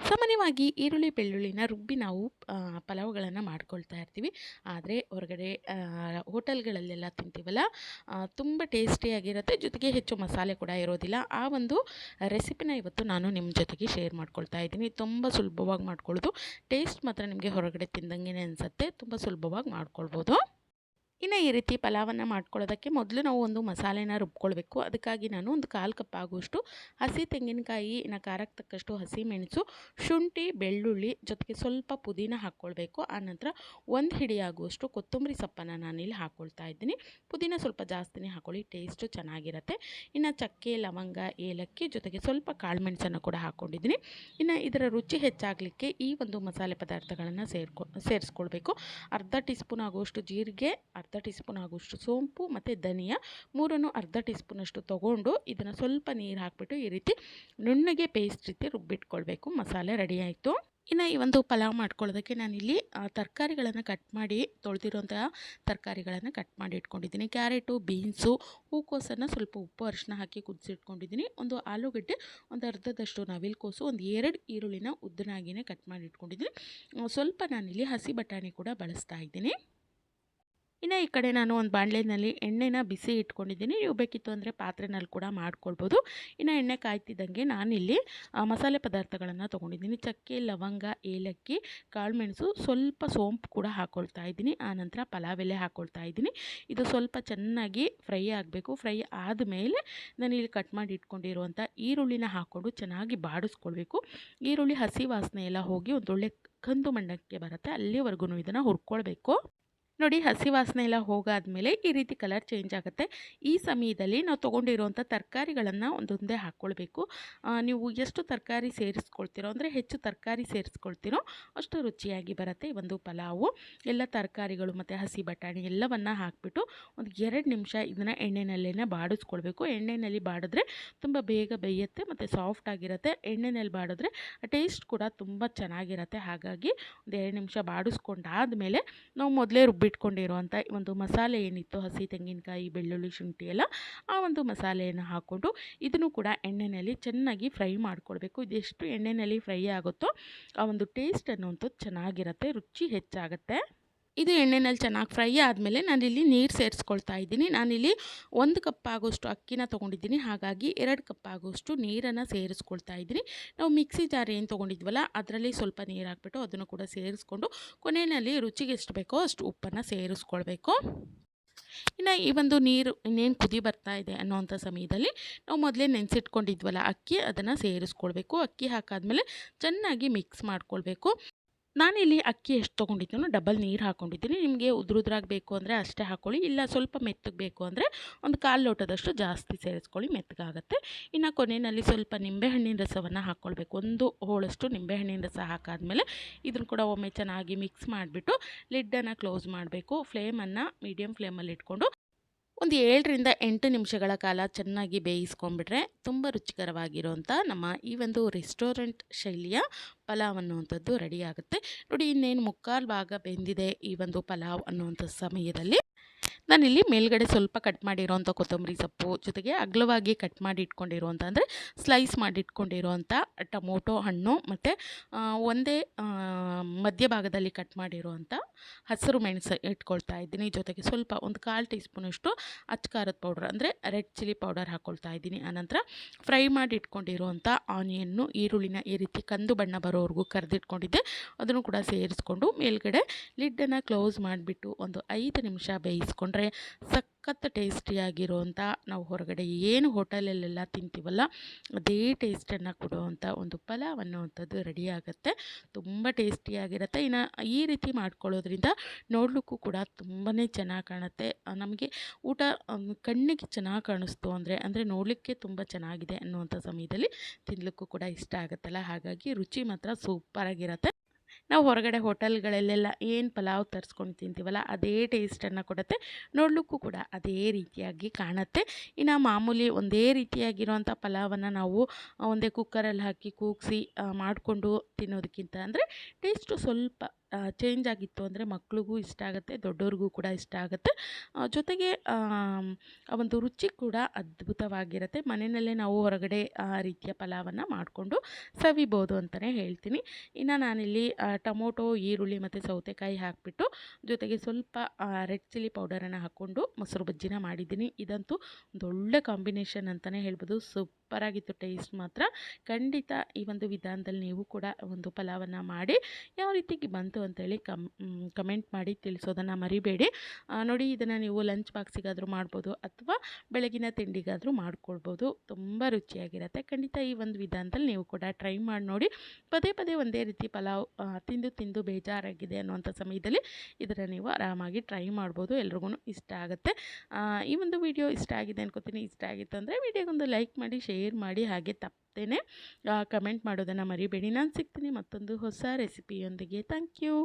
ಸಾಮಾನ್ಯವಾಗಿ ಈರುಳ್ಳಿ ಬೆಳ್ಳುಳ್ಳಿನ ರುಬ್ಬಿ ನಾವು ಪಲಾವ್ಗಳನ್ನು ಮಾಡ್ಕೊಳ್ತಾ ಇರ್ತೀವಿ. ಆದರೆ ಹೊರಗಡೆ ಹೋಟೆಲ್ಗಳಲ್ಲೆಲ್ಲ ತಿಂತೀವಲ್ಲ, ತುಂಬ ಟೇಸ್ಟಿಯಾಗಿರುತ್ತೆ, ಜೊತೆಗೆ ಹೆಚ್ಚು ಮಸಾಲೆ ಕೂಡ ಇರೋದಿಲ್ಲ. ಆ ಒಂದು ರೆಸಿಪಿನ ಇವತ್ತು ನಾನು ನಿಮ್ಮ ಜೊತೆಗೆ ಶೇರ್ ಮಾಡ್ಕೊಳ್ತಾ ಇದ್ದೀನಿ. ತುಂಬ ಸುಲಭವಾಗಿ ಮಾಡ್ಕೊಳ್ಳೋದು, ಟೇಸ್ಟ್ ಮಾತ್ರ ನಿಮಗೆ ಹೊರಗಡೆ ತಿಂದಂಗೆ ಅನಿಸುತ್ತೆ. ತುಂಬ ಸುಲಭವಾಗಿ ಮಾಡ್ಕೊಳ್ಬೋದು. ಇನ್ನು ಈ ರೀತಿ ಪಲಾವನ್ನು ಮಾಡ್ಕೊಳ್ಳೋದಕ್ಕೆ ಮೊದಲು ನಾವು ಒಂದು ಮಸಾಲೆನ ರುಬ್ಕೊಳ್ಬೇಕು. ಅದಕ್ಕಾಗಿ ನಾನು ಒಂದು 1/4 ಕಪ್ ಆಗುವಷ್ಟು ಹಸಿ ತೆಂಗಿನಕಾಯಿ, ಇನ್ನು ಖಾರಕ್ಕೆ ತಕ್ಕಷ್ಟು ಹಸಿಮೆಣಸು, ಶುಂಠಿ, ಬೆಳ್ಳುಳ್ಳಿ, ಜೊತೆಗೆ ಸ್ವಲ್ಪ ಪುದೀನ ಹಾಕ್ಕೊಳ್ಬೇಕು. ಆನಂತರ 1 ಹಿಡಿ ಆಗುವಷ್ಟು ಕೊತ್ತಂಬರಿ ಸೊಪ್ಪನ್ನು ನಾನಿಲ್ಲಿ ಹಾಕ್ಕೊಳ್ತಾ ಇದ್ದೀನಿ. ಪುದೀನ ಸ್ವಲ್ಪ ಜಾಸ್ತಿನೇ ಹಾಕ್ಕೊಳ್ಳಿ, ಟೇಸ್ಟು ಚೆನ್ನಾಗಿರುತ್ತೆ. ಇನ್ನು ಚಕ್ಕೆ, ಲವಂಗ, ಏಲಕ್ಕಿ, ಜೊತೆಗೆ ಸ್ವಲ್ಪ ಕಾಳುಮೆಣಸನ್ನು ಕೂಡ ಹಾಕ್ಕೊಂಡಿದ್ದೀನಿ. ಇನ್ನು ಇದರ ರುಚಿ ಹೆಚ್ಚಾಗಲಿಕ್ಕೆ ಈ ಒಂದು ಮಸಾಲೆ ಪದಾರ್ಥಗಳನ್ನು ಸೇರಿಸ್ಕೊಳ್ಬೇಕು. ಅರ್ಧ ಟೀ ಸ್ಪೂನ್ ಆಗುವಷ್ಟು ಜೀರಿಗೆ, ಅರ್ಧ ಟೀ ಸ್ಪೂನ್ ಆಗುವಷ್ಟು ಸೋಂಪು ಮತ್ತು ಧನಿಯಾ ಮೂರನ್ನು ಅರ್ಧ ಟೀ ಸ್ಪೂನಷ್ಟು ತೊಗೊಂಡು ಇದನ್ನು ಸ್ವಲ್ಪ ನೀರು ಹಾಕಿಬಿಟ್ಟು ಈ ರೀತಿ ನುಣ್ಣಗೆ ಪೇಸ್ಟ್ ರೀತಿ ರುಬ್ಬಿಟ್ಕೊಳ್ಬೇಕು. ಮಸಾಲೆ ರೆಡಿ ಆಯಿತು. ಇನ್ನು ಈ ಒಂದು ಪಲಾವ್ ಮಾಡ್ಕೊಳ್ಳೋದಕ್ಕೆ ನಾನಿಲ್ಲಿ ತರಕಾರಿಗಳನ್ನು ಕಟ್ ಮಾಡಿ, ತೊಳೆದಿರೋಂತಹ ತರಕಾರಿಗಳನ್ನು ಕಟ್ ಮಾಡಿ ಇಟ್ಕೊಂಡಿದ್ದೀನಿ. ಕ್ಯಾರೆಟು, ಬೀನ್ಸು, ಹೂಕೋಸನ್ನು ಸ್ವಲ್ಪ ಉಪ್ಪು ಅರಿಶಿನ ಹಾಕಿ ಕುದಿಸಿಟ್ಕೊಂಡಿದ್ದೀನಿ. ಒಂದು ಆಲೂಗಡ್ಡೆ, ಒಂದು ಅರ್ಧದಷ್ಟು ನವಿಲುಕೋಸು, ಒಂದು 2 ಈರುಳ್ಳಿನ ಉದ್ದನಾಗಿಯೇ ಕಟ್ ಮಾಡಿ ಇಟ್ಕೊಂಡಿದ್ದೀನಿ. ಸ್ವಲ್ಪ ನಾನಿಲ್ಲಿ ಹಸಿ ಬಟಾಣಿ ಕೂಡ ಬಳಸ್ತಾ ಇದ್ದೀನಿ. ಇನ್ನು ಈ ಕಡೆ ನಾನು ಒಂದು ಬಾಣಲೆಯಲ್ಲಿ ಎಣ್ಣೆನ ಬಿಸಿ ಇಟ್ಕೊಂಡಿದ್ದೀನಿ. ನೀವು ಬೇಕಿತ್ತು ಅಂದರೆ ಪಾತ್ರೆನಲ್ಲಿ ಕೂಡ ಮಾಡ್ಕೊಳ್ಬೋದು. ಇನ್ನು ಎಣ್ಣೆ ಕಾಯ್ತಿದ್ದಂಗೆ ನಾನಿಲ್ಲಿ ಮಸಾಲೆ ಪದಾರ್ಥಗಳನ್ನು ತೊಗೊಂಡಿದ್ದೀನಿ. ಚಕ್ಕೆ, ಲವಂಗ, ಏಲಕ್ಕಿ, ಕಾಳುಮೆಣಸು, ಸ್ವಲ್ಪ ಸೋಂಪು ಕೂಡ ಹಾಕ್ಕೊಳ್ತಾ ಇದ್ದೀನಿ. ಆನಂತರ ಪಲಾವ್ ಎಲೆ ಹಾಕ್ಕೊಳ್ತಾ ಇದ್ದೀನಿ. ಇದು ಸ್ವಲ್ಪ ಚೆನ್ನಾಗಿ ಫ್ರೈ ಆಗಬೇಕು. ಫ್ರೈ ಆದಮೇಲೆ ನಾನಿಲ್ಲಿ ಕಟ್ ಮಾಡಿ ಇಟ್ಕೊಂಡಿರುವಂಥ ಈರುಳ್ಳಿನ ಹಾಕ್ಕೊಂಡು ಚೆನ್ನಾಗಿ ಬಾಡಿಸ್ಕೊಳ್ಬೇಕು. ಈರುಳ್ಳಿ ಹಸಿ ವಾಸನೆ ಎಲ್ಲ ಹೋಗಿ ಒಂದೊಳ್ಳೆ ಕಂದು ಬಣ್ಣಕ್ಕೆ ಬರುತ್ತೆ, ಅಲ್ಲಿವರೆಗೂ ಇದನ್ನು ಹುರ್ಕೊಳ್ಬೇಕು. ನೋಡಿ, ಹಸಿ ವಾಸನೆ ಎಲ್ಲ ಹೋಗಾದ್ಮೇಲೆ ಈ ರೀತಿ ಕಲರ್ ಚೇಂಜ್ ಆಗುತ್ತೆ. ಈ ಸಮಯದಲ್ಲಿ ನಾವು ತೊಗೊಂಡಿರುವಂಥ ತರಕಾರಿಗಳನ್ನು ಒಂದೊಂದೇ ಹಾಕ್ಕೊಳ್ಬೇಕು. ನೀವು ಎಷ್ಟು ತರಕಾರಿ ಸೇರಿಸ್ಕೊಳ್ತೀರೋ, ಅಂದರೆ ಹೆಚ್ಚು ತರಕಾರಿ ಸೇರಿಸ್ಕೊಳ್ತೀರೋ ಅಷ್ಟು ರುಚಿಯಾಗಿ ಬರುತ್ತೆ ಈ ಒಂದು ಪಲಾವು. ಎಲ್ಲ ತರಕಾರಿಗಳು ಮತ್ತು ಹಸಿ ಬಟಾಣಿ ಎಲ್ಲವನ್ನು ಹಾಕಿಬಿಟ್ಟು ಒಂದು 2 ನಿಮಿಷ ಇದನ್ನು ಎಣ್ಣೆನಲ್ಲೇ ಬಾಡಿಸ್ಕೊಳ್ಬೇಕು. ಎಣ್ಣೆಯಲ್ಲಿ ಬಾಡಿದ್ರೆ ತುಂಬ ಬೇಗ ಬೇಯುತ್ತೆ ಮತ್ತು ಸಾಫ್ಟ್ ಆಗಿರುತ್ತೆ. ಎಣ್ಣೆಯಲ್ಲಿ ಬಾಡಿದ್ರೆ ಟೇಸ್ಟ್ ಕೂಡ ತುಂಬ ಚೆನ್ನಾಗಿರುತ್ತೆ. ಹಾಗಾಗಿ ಒಂದು 2 ನಿಮಿಷ ಬಾಡಿಸ್ಕೊಂಡಾದಮೇಲೆ ನಾವು ಮೊದಲೇ ರುಬ್ಬಿಟ್ಕೊಂಡಿರುವಂಥ ಒಂದು ಮಸಾಲೆ ಏನಿತ್ತು, ಹಸಿ ತೆಂಗಿನಕಾಯಿ, ಬೆಳ್ಳುಳ್ಳಿ, ಶುಂಠಿ ಎಲ್ಲ, ಆ ಒಂದು ಮಸಾಲೆಯನ್ನು ಹಾಕ್ಕೊಂಡು ಇದನ್ನು ಕೂಡ ಎಣ್ಣೆಯಲ್ಲಿ ಚೆನ್ನಾಗಿ ಫ್ರೈ ಮಾಡ್ಕೊಳ್ಬೇಕು. ಇದೆಷ್ಟು ಎಣ್ಣೆಯಲ್ಲಿ ಫ್ರೈ ಆಗುತ್ತೋ ಆ ಒಂದು ಟೇಸ್ಟ್ ಅನ್ನುವಂಥದ್ದು ಚೆನ್ನಾಗಿರುತ್ತೆ, ರುಚಿ ಹೆಚ್ಚಾಗುತ್ತೆ. ಇದು ಎಣ್ಣೆಯಲ್ಲಿ ಚೆನ್ನಾಗಿ ಫ್ರೈ ಆದಮೇಲೆ ನಾನಿಲ್ಲಿ ನೀರು ಸೇರಿಸ್ಕೊಳ್ತಾ ಇದ್ದೀನಿ. ನಾನಿಲ್ಲಿ 1 ಕಪ್ ಆಗೋಷ್ಟು ಅಕ್ಕಿನ ತೊಗೊಂಡಿದ್ದೀನಿ, ಹಾಗಾಗಿ 2 ಕಪ್ ಆಗೋಷ್ಟು ನೀರನ್ನು ಸೇರಿಸ್ಕೊಳ್ತಾ ಇದ್ದೀನಿ. ನಾವು ಮಿಕ್ಸಿ ಜಾರ್ ಏನು ತೊಗೊಂಡಿದ್ವಲ್ಲ ಅದರಲ್ಲಿ ಸ್ವಲ್ಪ ನೀರು ಹಾಕ್ಬಿಟ್ಟು ಅದನ್ನು ಕೂಡ ಸೇರಿಸ್ಕೊಂಡು ಕೊನೆಯಲ್ಲಿ ರುಚಿಗೆ ಎಷ್ಟು ಬೇಕೋ ಅಷ್ಟು ಉಪ್ಪನ್ನು ಸೇರಿಸ್ಕೊಳ್ಬೇಕು. ಇನ್ನು ಈ ಒಂದು ನೀರು ಇನ್ನೇನು ಕುದಿ ಬರ್ತಾ ಇದೆ ಅನ್ನೋವಂಥ ಸಮಯದಲ್ಲಿ ನಾವು ಮೊದಲೇ ನೆನೆಸಿಟ್ಕೊಂಡಿದ್ವಲ್ಲ ಅಕ್ಕಿ, ಅದನ್ನು ಸೇರಿಸ್ಕೊಳ್ಬೇಕು. ಅಕ್ಕಿ ಹಾಕಾದ್ಮೇಲೆ ಚೆನ್ನಾಗಿ ಮಿಕ್ಸ್ ಮಾಡ್ಕೊಳ್ಬೇಕು. ನಾನಿಲ್ಲಿ ಅಕ್ಕಿ ಎಷ್ಟು ತೊಗೊಂಡಿದ್ದೀನೋ ಡಬಲ್ ನೀರು ಹಾಕ್ಕೊಂಡಿದ್ದೀನಿ. ನಿಮಗೆ ಉದ್ರುದ್ರಾಗಿ ಬೇಕು ಅಂದರೆ ಅಷ್ಟೇ ಹಾಕ್ಕೊಳ್ಳಿ, ಇಲ್ಲ ಸ್ವಲ್ಪ ಮೆತ್ತಗೆ ಬೇಕು ಅಂದರೆ ಒಂದು 1/4 ಲೋಟದಷ್ಟು ಜಾಸ್ತಿ ಸೇರಿಸ್ಕೊಳ್ಳಿ, ಮೆತ್ತಗಾಗುತ್ತೆ. ಇನ್ನು ಕೊನೆಯಲ್ಲಿ ಸ್ವಲ್ಪ ನಿಂಬೆಹಣ್ಣಿನ ರಸವನ್ನು ಹಾಕ್ಕೊಳ್ಬೇಕು. 1 ಹೋಳಷ್ಟು ನಿಂಬೆಹಣ್ಣಿನ ರಸ ಹಾಕಾದ್ಮೇಲೆ ಇದನ್ನು ಕೂಡ ಒಮ್ಮೆ ಚೆನ್ನಾಗಿ ಮಿಕ್ಸ್ ಮಾಡಿಬಿಟ್ಟು ಲಿಡ್ಡನ್ನು ಕ್ಲೋಸ್ ಮಾಡಬೇಕು. ಫ್ಲೇಮನ್ನು ಮೀಡಿಯಮ್ ಫ್ಲೇಮಲ್ಲಿ ಇಟ್ಕೊಂಡು ಒಂದು 7 ರಿಂದ 8 ನಿಮಿಷಗಳ ಕಾಲ ಚೆನ್ನಾಗಿ ಬೇಯಿಸ್ಕೊಂಡ್ಬಿಟ್ರೆ ತುಂಬ ರುಚಿಕರವಾಗಿರುವಂಥ ನಮ್ಮ ಈ ಒಂದು ರೆಸ್ಟೋರೆಂಟ್ ಶೈಲಿಯ ಪಲಾವ್ ಅನ್ನುವಂಥದ್ದು ರೆಡಿ ಆಗುತ್ತೆ. ನೋಡಿ, ಇನ್ನೇನು 3/4 ಭಾಗ ಬೆಂದಿದೆ ಈ ಒಂದು ಪಲಾವ್ ಅನ್ನುವಂಥ ಸಮಯದಲ್ಲಿ ನಾನಿಲ್ಲಿ ಮೇಲ್ಗಡೆ ಸ್ವಲ್ಪ ಕಟ್ ಮಾಡಿರೋವಂಥ ಕೊತ್ತಂಬರಿ ಸೊಪ್ಪು, ಜೊತೆಗೆ ಅಗಲವಾಗಿ ಕಟ್ ಮಾಡಿ ಇಟ್ಕೊಂಡಿರುವಂಥ, ಅಂದರೆ ಸ್ಲೈಸ್ ಮಾಡಿ ಇಟ್ಕೊಂಡಿರುವಂಥ ಟೊಮೊಟೊ ಹಣ್ಣು, ಮತ್ತು ಒಂದೇ ಮಧ್ಯಭಾಗದಲ್ಲಿ ಕಟ್ ಮಾಡಿರುವಂಥ ಹಸಿರು ಮೆಣಸು ಇಟ್ಕೊಳ್ತಾ ಇದ್ದೀನಿ. ಜೊತೆಗೆ ಸ್ವಲ್ಪ ಒಂದು 1/4 ಟೀ ಸ್ಪೂನಷ್ಟು ಅಚ್ಚ ಖಾರದ ಪೌಡರ್, ಅಂದರೆ ರೆಡ್ ಚಿಲ್ಲಿ ಪೌಡರ್ ಹಾಕ್ಕೊಳ್ತಾ ಇದ್ದೀನಿ. ಆನಂತರ ಫ್ರೈ ಮಾಡಿ ಇಟ್ಕೊಂಡಿರುವಂಥ ಆನಿಯನ್ನು, ಈರುಳ್ಳಿನ ಈ ರೀತಿ ಕಂದು ಬಣ್ಣ ಬರೋವರೆಗೂ ಕರೆದಿಟ್ಕೊಂಡಿದ್ದೆ, ಅದನ್ನು ಕೂಡ ಸೇರಿಸ್ಕೊಂಡು ಮೇಲ್ಗಡೆ ಲಿಡ್ಡನ್ನು ಕ್ಲೋಸ್ ಮಾಡಿಬಿಟ್ಟು ಒಂದು 5 ನಿಮಿಷ ಬೇಯಿಸ್ಕೊಂಡ್ರೆ ಸಖತ್ ಟೇಸ್ಟಿಯಾಗಿರುವಂಥ, ನಾವು ಹೊರಗಡೆ ಏನು ಹೋಟೆಲಲ್ಲೆಲ್ಲ ತಿಂತೀವಲ್ಲ ಅದೇ ಟೇಸ್ಟನ್ನು ಕೊಡುವಂಥ ಒಂದು ಪಲಾವ್ ಅನ್ನುವಂಥದ್ದು ರೆಡಿ ಆಗುತ್ತೆ. ತುಂಬ ಟೇಸ್ಟಿಯಾಗಿರುತ್ತೆ. ಇನ್ನು ಈ ರೀತಿ ಮಾಡ್ಕೊಳ್ಳೋದ್ರಿಂದ ನೋಡಲಿಕ್ಕೂ ಕೂಡ ತುಂಬಾ ಚೆನ್ನಾಗಿ ಕಾಣುತ್ತೆ. ನಮಗೆ ಊಟ ಕಣ್ಣಿಗೆ ಚೆನ್ನಾಗಿ ಕಾಣಿಸ್ತು ಅಂದರೆ ನೋಡಲಿಕ್ಕೆ ತುಂಬ ಚೆನ್ನಾಗಿದೆ ಅನ್ನುವಂಥ ಸಮಯದಲ್ಲಿ ತಿನ್ನಲಿಕ್ಕೂ ಕೂಡ ಇಷ್ಟ ಆಗುತ್ತಲ್ಲ, ಹಾಗಾಗಿ ರುಚಿ ಮಾತ್ರ ಸೂಪರಾಗಿರುತ್ತೆ. ನಾವು ಹೊರಗಡೆ ಹೋಟೆಲ್ಗಳಲ್ಲೆಲ್ಲ ಏನು ಪಲಾವ್ ತರಿಸ್ಕೊಂಡು ತಿಂತೀವಲ್ಲ ಅದೇ ಟೇಸ್ಟನ್ನು ಕೊಡುತ್ತೆ, ನೋಡಲಿಕ್ಕೂ ಕೂಡ ಅದೇ ರೀತಿಯಾಗಿ ಕಾಣುತ್ತೆ. ಇನ್ನು ಮಾಮೂಲಿ ಒಂದೇ ರೀತಿಯಾಗಿರುವಂಥ ಪಲಾವನ್ನು ನಾವು ಒಂದೇ ಕುಕ್ಕರಲ್ಲಿ ಹಾಕಿ ಕೂಗಿಸಿ ಮಾಡಿಕೊಂಡು ತಿನ್ನೋದಕ್ಕಿಂತ ಅಂದರೆ ಟೇಸ್ಟು ಸ್ವಲ್ಪ ಚೇಂಜ್ ಆಗಿತ್ತು ಅಂದರೆ ಮಕ್ಳಿಗೂ ಇಷ್ಟ ಆಗುತ್ತೆ, ದೊಡ್ಡವ್ರಿಗೂ ಕೂಡ ಇಷ್ಟ ಆಗುತ್ತೆ. ಜೊತೆಗೆ ಆ ಒಂದು ರುಚಿ ಕೂಡ ಅದ್ಭುತವಾಗಿರುತ್ತೆ. ಮನೆಯಲ್ಲೇ ನಾವು ಹೊರಗಡೆ ಆ ರೀತಿಯ ಪಲಾವನ್ನು ಮಾಡಿಕೊಂಡು ಸವಿಬೋದು ಅಂತಲೇ ಹೇಳ್ತೀನಿ. ಇನ್ನು ನಾನಿಲ್ಲಿ ಟೊಮೊಟೊ, ಈರುಳ್ಳಿ ಮತ್ತು ಸೌತೆಕಾಯಿ ಹಾಕಿಬಿಟ್ಟು ಜೊತೆಗೆ ಸ್ವಲ್ಪ ರೆಡ್ ಚಿಲ್ಲಿ ಪೌಡರನ್ನು ಹಾಕ್ಕೊಂಡು ಮೊಸರು ಬಜ್ಜಿನ ಮಾಡಿದ್ದೀನಿ. ಇದಂತೂ ಒಂದು ಒಳ್ಳೆ ಕಾಂಬಿನೇಷನ್ ಅಂತಲೇ ಹೇಳ್ಬೋದು. ಸೂಪರಾಗಿತ್ತು ಟೇಸ್ಟ್ ಮಾತ್ರ. ಖಂಡಿತ ಈ ಒಂದು ವಿಧಾನದಲ್ಲಿ ನೀವು ಕೂಡ ಒಂದು ಪಲಾವನ್ನು ಮಾಡಿ ಯಾವ ರೀತಿ ಬಂತು ಅಂತೇಳಿ ಕಮೆಂಟ್ ಮಾಡಿ ತಿಳಿಸೋದನ್ನು ಮರಿಬೇಡಿ. ನೋಡಿ, ಇದನ್ನು ನೀವು ಲಂಚ್ ಬಾಕ್ಸಿಗಾದರೂ ಮಾಡ್ಬೋದು ಅಥವಾ ಬೆಳಗಿನ ತಿಂಡಿಗಾದರೂ ಮಾಡ್ಕೊಳ್ಬೋದು. ತುಂಬ ರುಚಿಯಾಗಿರುತ್ತೆ. ಖಂಡಿತ ಈ ಒಂದು ವಿಧಾನದಲ್ಲಿ ನೀವು ಕೂಡ ಟ್ರೈ ಮಾಡಿ ನೋಡಿ. ಪದೇ ಪದೇ ಒಂದೇ ರೀತಿ ಪಲಾವ್ ತಿಂದು ತಿಂದು ಬೇಜಾರಾಗಿದೆ ಅನ್ನುವಂಥ ಸಮಯದಲ್ಲಿ ಇದನ್ನು ನೀವು ಆರಾಮಾಗಿ ಟ್ರೈ ಮಾಡ್ಬೋದು. ಎಲ್ರಿಗೂ ಇಷ್ಟ ಆಗುತ್ತೆ. ಈ ಒಂದು ವಿಡಿಯೋ ಇಷ್ಟ ಆಗಿದೆ ಅನ್ಕೋತೀನಿ. ಇಷ್ಟ ಆಗಿತ್ತು ಅಂದರೆ ವಿಡಿಯೋಗೊಂದು ಲೈಕ್ ಮಾಡಿ, ಶೇರ್ ಮಾಡಿ, ಹಾಗೆ ತಪ್ಪದೇನೆ ಕಮೆಂಟ್ ಮಾಡೋದನ್ನು ಮರಿಬೇಡಿ. ನಾನು ಸಿಗ್ತೀನಿ ಮತ್ತೊಂದು ಹೊಸ ರೆಸಿಪಿಯೊಂದಿಗೆ. Thank you.